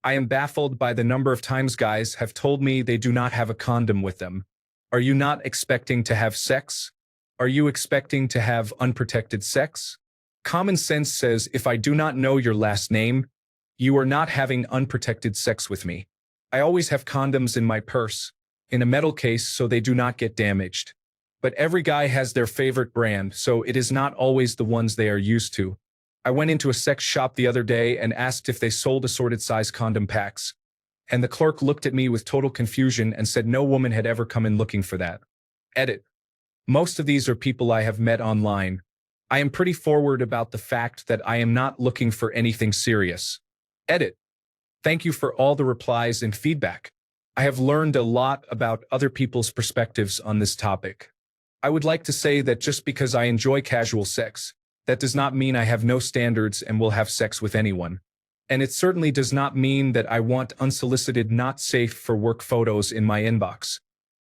I am baffled by the number of times guys have told me they do not have a condom with them. Are you not expecting to have sex? Are you expecting to have unprotected sex? Common sense says if I do not know your last name, you are not having unprotected sex with me. I always have condoms in my purse, in a metal case so they do not get damaged. But every guy has their favorite brand, so it is not always the ones they are used to. I went into a sex shop the other day and asked if they sold assorted size condom packs. And the clerk looked at me with total confusion and said no woman had ever come in looking for that. Edit. Most of these are people I have met online. I am pretty forward about the fact that I am not looking for anything serious. Edit. Thank you for all the replies and feedback. I have learned a lot about other people's perspectives on this topic. I would like to say that just because I enjoy casual sex, that does not mean I have no standards and will have sex with anyone. And it certainly does not mean that I want unsolicited, not safe for work photos in my inbox.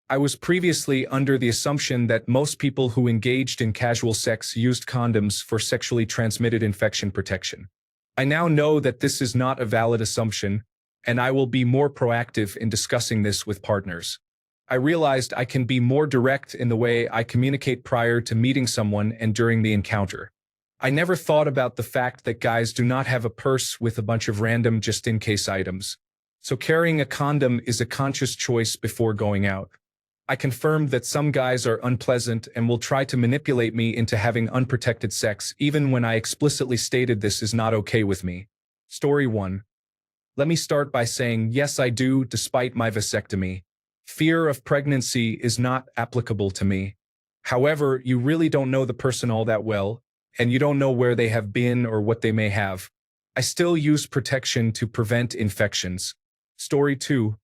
I was previously under the assumption that most people who engaged in casual sex used condoms for sexually transmitted infection protection. I now know that this is not a valid assumption, and I will be more proactive in discussing this with partners. I realized I can be more direct in the way I communicate prior to meeting someone and during the encounter. I never thought about the fact that guys do not have a purse with a bunch of random just-in-case items. So carrying a condom is a conscious choice before going out. I confirmed that some guys are unpleasant and will try to manipulate me into having unprotected sex even when I explicitly stated this is not okay with me. Story 1. Let me start by saying yes I do despite my vasectomy. Fear of pregnancy is not applicable to me. However, you really don't know the person all that well, and you don't know where they have been or what they may have. I still use protection to prevent infections. Story 2.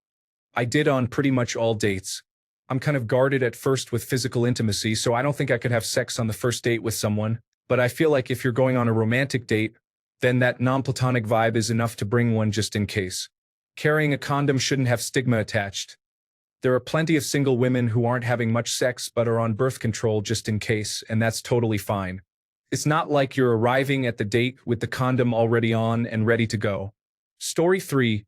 I did on pretty much all dates. I'm kind of guarded at first with physical intimacy, so I don't think I could have sex on the first date with someone, but I feel like if you're going on a romantic date, then that non-platonic vibe is enough to bring one just in case. Carrying a condom shouldn't have stigma attached. There are plenty of single women who aren't having much sex but are on birth control just in case, and that's totally fine. It's not like you're arriving at the date with the condom already on and ready to go. Story 3.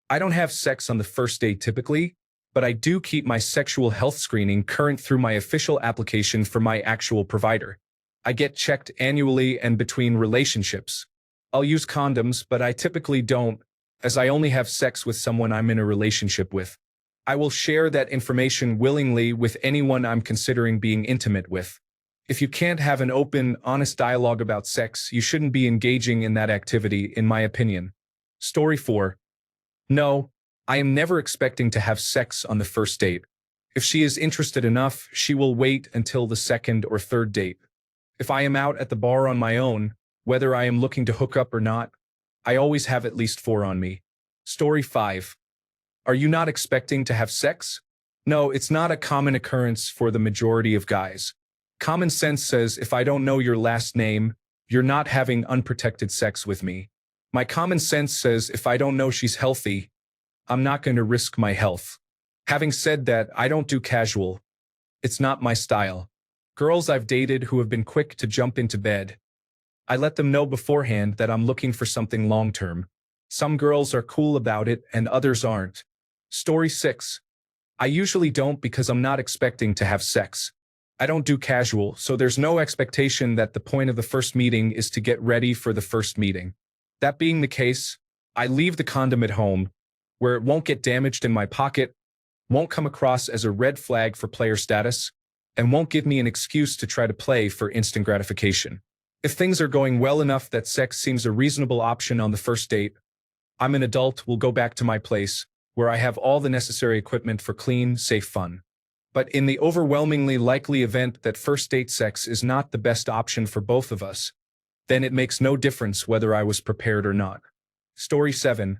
I don't have sex on the first date typically, but I do keep my sexual health screening current through my official application for my actual provider. I get checked annually and between relationships. I'll use condoms, but I typically don't, as I only have sex with someone I'm in a relationship with. I will share that information willingly with anyone I'm considering being intimate with. If you can't have an open, honest dialogue about sex, you shouldn't be engaging in that activity, in my opinion. Story 4. No, I am never expecting to have sex on the first date. If she is interested enough, she will wait until the second or third date. If I am out at the bar on my own, whether I am looking to hook up or not, I always have at least 4 on me. Story 5. Are you not expecting to have sex? No, it's not a common occurrence for the majority of guys. Common sense says if I don't know your last name, you're not having unprotected sex with me. My common sense says if I don't know she's healthy, I'm not going to risk my health. Having said that, I don't do casual. It's not my style. Girls I've dated who have been quick to jump into bed, I let them know beforehand that I'm looking for something long-term. Some girls are cool about it and others aren't. Story 6. I usually don't because I'm not expecting to have sex. I don't do casual, so there's no expectation that the point of the first meeting is to get ready for the first meeting. That being the case, I leave the condom at home, where it won't get damaged in my pocket, won't come across as a red flag for player status, and won't give me an excuse to try to play for instant gratification. If things are going well enough that sex seems a reasonable option on the first date, I'm an adult, will go back to my place, where I have all the necessary equipment for clean, safe fun. But in the overwhelmingly likely event that first date sex is not the best option for both of us, then it makes no difference whether I was prepared or not. Story 7.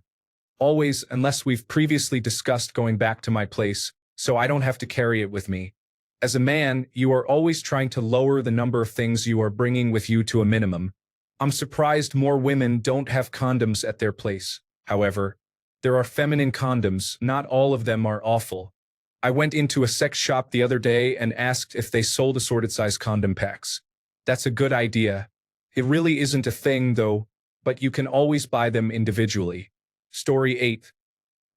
Always, unless we've previously discussed going back to my place, so I don't have to carry it with me. As a man, you are always trying to lower the number of things you are bringing with you to a minimum. I'm surprised more women don't have condoms at their place. However, there are feminine condoms, not all of them are awful. I went into a sex shop the other day and asked if they sold assorted size condom packs. That's a good idea. It really isn't a thing though, but you can always buy them individually. Story 8.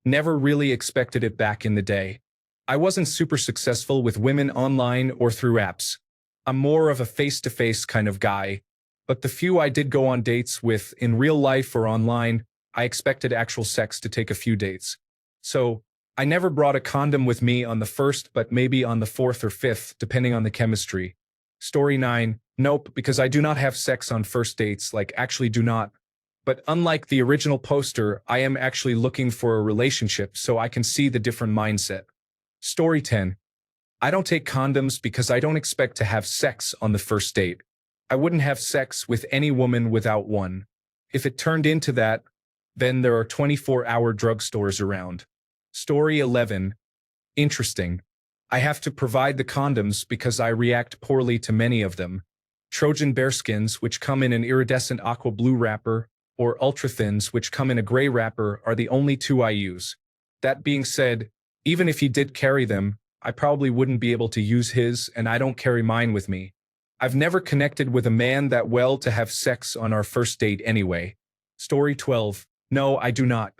Never really expected it back in the day. I wasn't super successful with women online or through apps. I'm more of a face-to-face kind of guy. But the few I did go on dates with in real life or online, I expected actual sex to take a few dates. So, I never brought a condom with me on the first but maybe on the fourth or fifth, depending on the chemistry. Story 9. Nope, because I do not have sex on first dates, like actually do not. But unlike the original poster, I am actually looking for a relationship so I can see the different mindset. Story 10. I don't take condoms because I don't expect to have sex on the first date. I wouldn't have sex with any woman without one. If it turned into that, then there are 24-hour drugstores around. Story 11. Interesting. I have to provide the condoms because I react poorly to many of them. Trojan bearskins, which come in an iridescent aqua blue wrapper, or ultra-thins, which come in a gray wrapper, are the only two I use. That being said, even if he did carry them, I probably wouldn't be able to use his, and I don't carry mine with me. I've never connected with a man that well to have sex on our first date anyway. Story 12. No, I do not.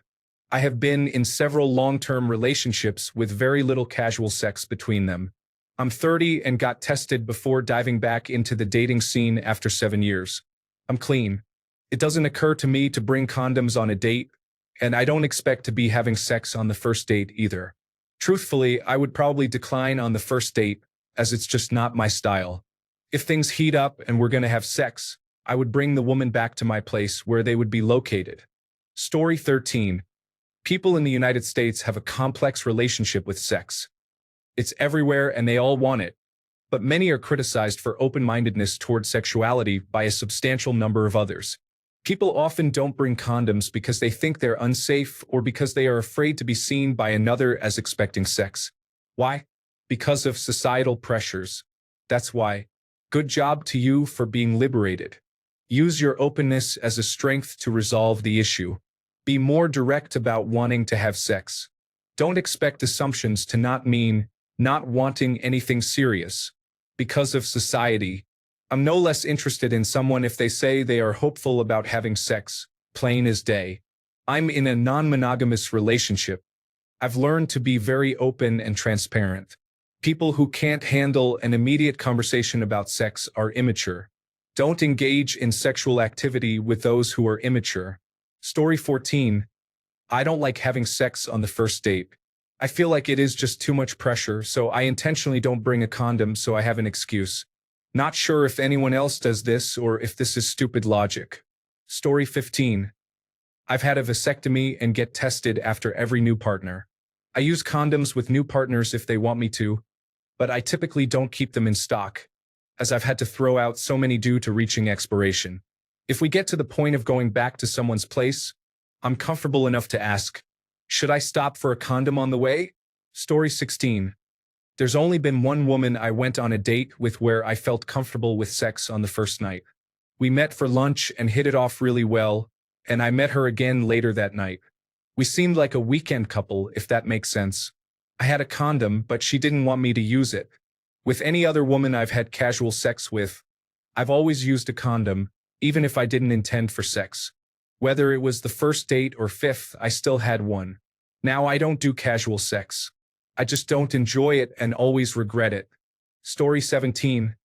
I have been in several long-term relationships with very little casual sex between them. I'm 30 and got tested before diving back into the dating scene after 7 years. I'm clean. It doesn't occur to me to bring condoms on a date, and I don't expect to be having sex on the first date either. Truthfully, I would probably decline on the first date, as it's just not my style. If things heat up and we're gonna have sex, I would bring the woman back to my place where they would be located. Story 13. People in the United States have a complex relationship with sex. It's everywhere and they all want it, but many are criticized for open-mindedness toward sexuality by a substantial number of others. People often don't bring condoms because they think they're unsafe or because they are afraid to be seen by another as expecting sex. Why? Because of societal pressures. That's why. Good job to you for being liberated. Use your openness as a strength to resolve the issue. Be more direct about wanting to have sex. Don't expect assumptions to not mean not wanting anything serious. Because of society, I'm no less interested in someone if they say they are hopeful about having sex, plain as day. I'm in a non-monogamous relationship. I've learned to be very open and transparent. People who can't handle an immediate conversation about sex are immature. Don't engage in sexual activity with those who are immature. Story 14. I don't like having sex on the first date. I feel like it is just too much pressure, so I intentionally don't bring a condom so I have an excuse. Not sure if anyone else does this or if this is stupid logic. Story 15. I've had a vasectomy and get tested after every new partner. I use condoms with new partners if they want me to, but I typically don't keep them in stock, as I've had to throw out so many due to reaching expiration. If we get to the point of going back to someone's place, I'm comfortable enough to ask, should I stop for a condom on the way? Story 16. There's only been one woman I went on a date with where I felt comfortable with sex on the first night. We met for lunch and hit it off really well, and I met her again later that night. We seemed like a weekend couple, if that makes sense. I had a condom, but she didn't want me to use it. With any other woman I've had casual sex with, I've always used a condom, even if I didn't intend for sex. Whether it was the first date or fifth, I still had one. Now I don't do casual sex. I just don't enjoy it and always regret it. Story 17.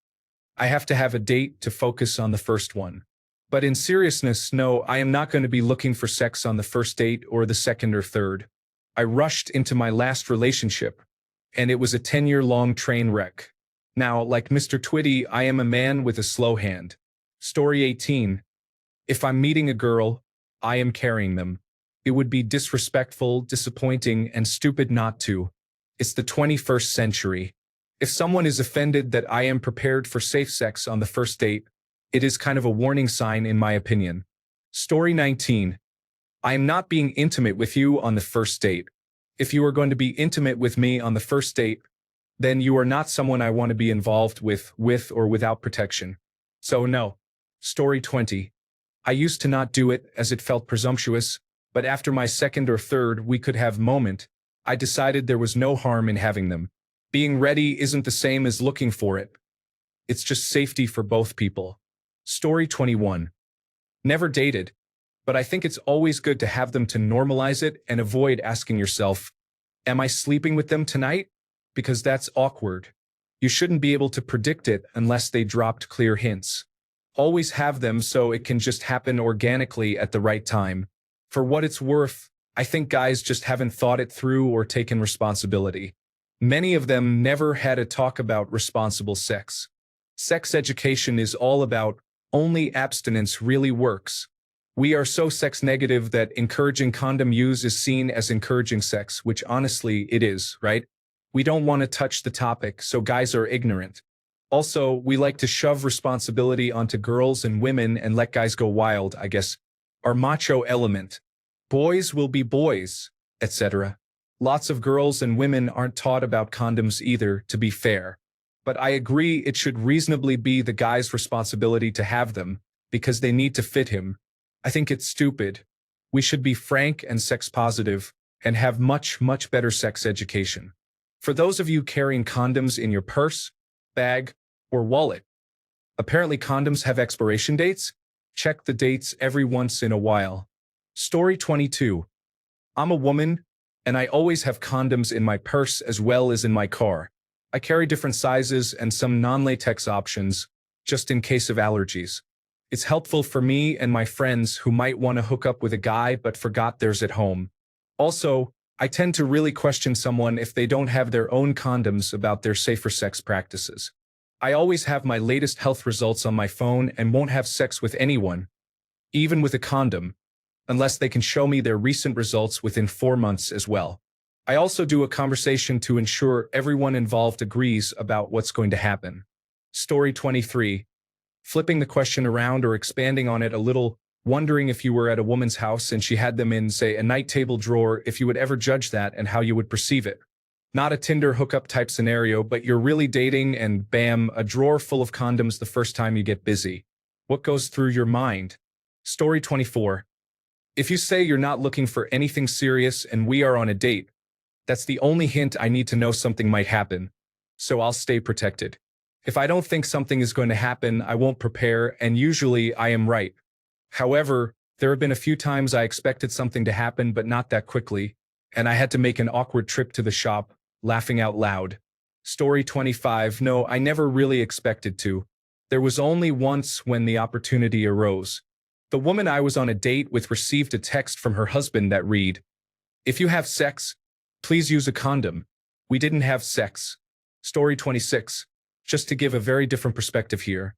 I have to have a date to focus on the first one. But in seriousness, no, I am not going to be looking for sex on the first date or the second or third. I rushed into my last relationship, and it was a 10-year-long train wreck. Now, like Mr. Twitty, I am a man with a slow hand. Story 18. If I'm meeting a girl, I am carrying them. It would be disrespectful, disappointing, and stupid not to. It's the 21st century. If someone is offended that I am prepared for safe sex on the first date, it is kind of a warning sign in my opinion. Story 19. I am not being intimate with you on the first date. If you are going to be intimate with me on the first date, then you are not someone I want to be involved with or without protection. So no. Story 20. I used to not do it as it felt presumptuous, but after my second or third we could have moment, I decided there was no harm in having them. Being ready isn't the same as looking for it. It's just safety for both people. Story 21. Never dated. But I think it's always good to have them to normalize it and avoid asking yourself, am I sleeping with them tonight? Because that's awkward. You shouldn't be able to predict it unless they dropped clear hints. Always have them so it can just happen organically at the right time. For what it's worth, I think guys just haven't thought it through or taken responsibility. Many of them never had a talk about responsible sex. Sex education is all about only abstinence really works. We are so sex negative that encouraging condom use is seen as encouraging sex, which honestly it is, right? We don't want to touch the topic, so guys are ignorant. Also, we like to shove responsibility onto girls and women and let guys go wild, I guess. Our macho element. Boys will be boys, etc. Lots of girls and women aren't taught about condoms either, to be fair. But I agree it should reasonably be the guy's responsibility to have them, because they need to fit him. I think it's stupid. We should be frank and sex positive, and have much, much better sex education. For those of you carrying condoms in your purse, bag, or wallet, apparently condoms have expiration dates? Check the dates every once in a while. Story 22. I'm a woman, and I always have condoms in my purse as well as in my car. I carry different sizes and some non-latex options, just in case of allergies. It's helpful for me and my friends who might want to hook up with a guy but forgot theirs at home. Also, I tend to really question someone if they don't have their own condoms about their safer sex practices. I always have my latest health results on my phone and won't have sex with anyone, even with a condom, unless they can show me their recent results within 4 months as well. I also do a conversation to ensure everyone involved agrees about what's going to happen. Story 23. Flipping the question around or expanding on it a little, wondering if you were at a woman's house and she had them in, say, a night table drawer, if you would ever judge that and how you would perceive it. Not a Tinder hookup type scenario, but you're really dating and bam, a drawer full of condoms the first time you get busy. What goes through your mind? Story 24. If you say you're not looking for anything serious and we are on a date, that's the only hint I need to know something might happen. So I'll stay protected. If I don't think something is going to happen, I won't prepare, and usually I am right. However, there have been a few times I expected something to happen but not that quickly, and I had to make an awkward trip to the shop, laughing out loud. Story 25. No, I never really expected to. There was only once when the opportunity arose. The woman I was on a date with received a text from her husband that read, "If you have sex, please use a condom. We didn't have sex." Story 26. Just to give a very different perspective here.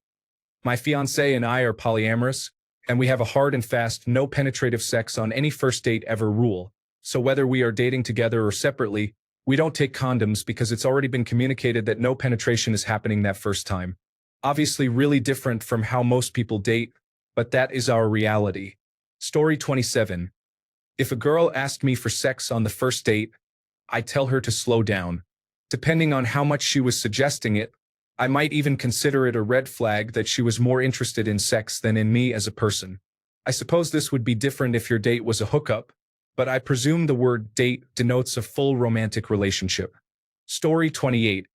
My fiancé and I are polyamorous, and we have a hard and fast no penetrative sex on any first date ever rule. So whether we are dating together or separately, we don't take condoms because it's already been communicated that no penetration is happening that first time. Obviously really different from how most people date, but that is our reality. Story 27. If a girl asked me for sex on the first date, I tell her to slow down. Depending on how much she was suggesting it, I might even consider it a red flag that she was more interested in sex than in me as a person. I suppose this would be different if your date was a hookup, but I presume the word date denotes a full romantic relationship. Story 28.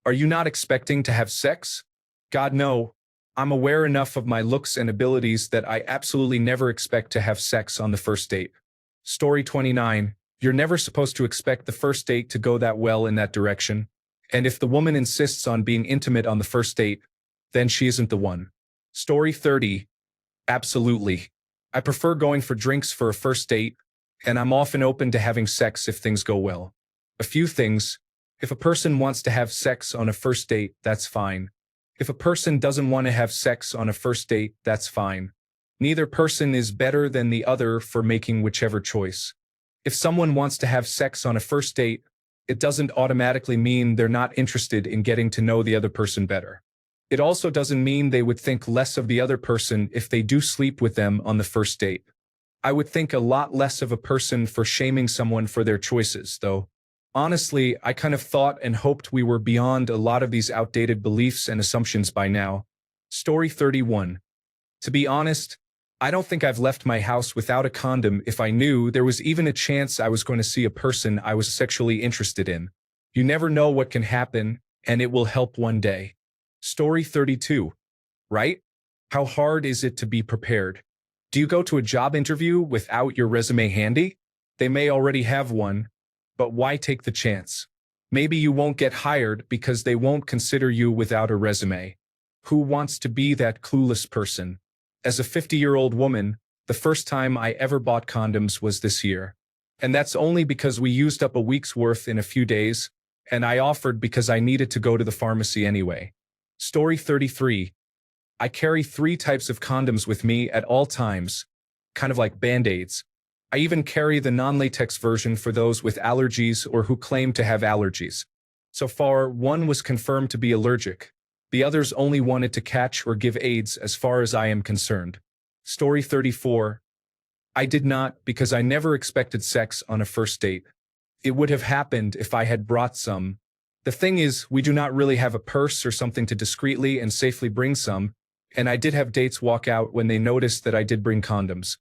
Are you not expecting to have sex? God, no. I'm aware enough of my looks and abilities that I absolutely never expect to have sex on the first date. Story 29. You're never supposed to expect the first date to go that well in that direction. And if the woman insists on being intimate on the first date, then she isn't the one. Story 30. Absolutely. I prefer going for drinks for a first date, and I'm often open to having sex if things go well. A few things. If a person wants to have sex on a first date, that's fine. If a person doesn't want to have sex on a first date, that's fine. Neither person is better than the other for making whichever choice. If someone wants to have sex on a first date, it doesn't automatically mean they're not interested in getting to know the other person better. It also doesn't mean they would think less of the other person if they do sleep with them on the first date. I would think a lot less of a person for shaming someone for their choices, though. Honestly, I kind of thought and hoped we were beyond a lot of these outdated beliefs and assumptions by now. Story 31. To be honest, I don't think I've left my house without a condom if I knew there was even a chance I was going to see a person I was sexually interested in. You never know what can happen, and it will help one day. Story 32. Right? How hard is it to be prepared? Do you go to a job interview without your resume handy? They may already have one, but why take the chance? Maybe you won't get hired because they won't consider you without a resume. Who wants to be that clueless person? As a 50-year-old woman, the first time I ever bought condoms was this year. And that's only because we used up a week's worth in a few days, and I offered because I needed to go to the pharmacy anyway. Story 33. I carry 3 types of condoms with me at all times, kind of like Band-Aids. I even carry the non-latex version for those with allergies or who claim to have allergies. So far, one was confirmed to be allergic. The others only wanted to catch or give AIDS as far as I am concerned. Story 34. I did not because I never expected sex on a first date. It would have happened if I had brought some. The thing is, we do not really have a purse or something to discreetly and safely bring some, and I did have dates walk out when they noticed that I did bring condoms.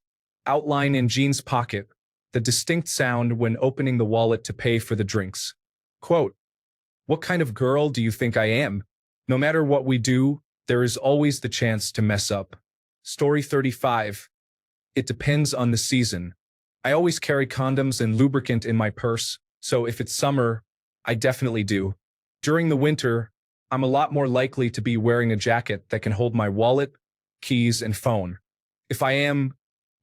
Outline in jeans pocket, the distinct sound when opening the wallet to pay for the drinks. Quote, "What kind of girl do you think I am? No matter what we do, there is always the chance to mess up." Story 35. It depends on the season. I always carry condoms and lubricant in my purse, so if it's summer, I definitely do. During the winter, I'm a lot more likely to be wearing a jacket that can hold my wallet, keys, and phone. If I am,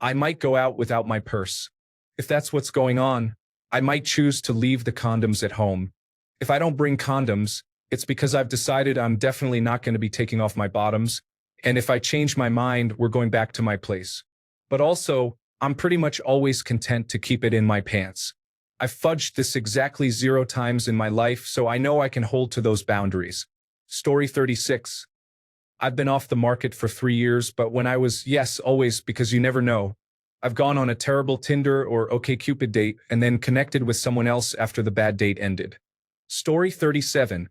I might go out without my purse. If that's what's going on, I might choose to leave the condoms at home. If I don't bring condoms, it's because I've decided I'm definitely not going to be taking off my bottoms, and if I change my mind, we're going back to my place. But also, I'm pretty much always content to keep it in my pants. I've fudged this exactly 0 times in my life, so I know I can hold to those boundaries. Story 36. I've been off the market for 3 years, but when I was, yes, always, because you never know. I've gone on a terrible Tinder or OkCupid date and then connected with someone else after the bad date ended. Story 37.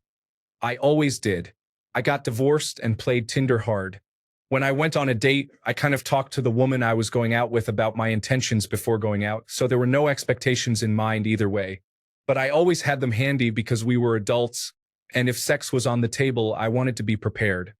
I always did. I got divorced and played Tinder hard. When I went on a date, I kind of talked to the woman I was going out with about my intentions before going out, so there were no expectations in mind either way. But I always had them handy because we were adults, and if sex was on the table, I wanted to be prepared.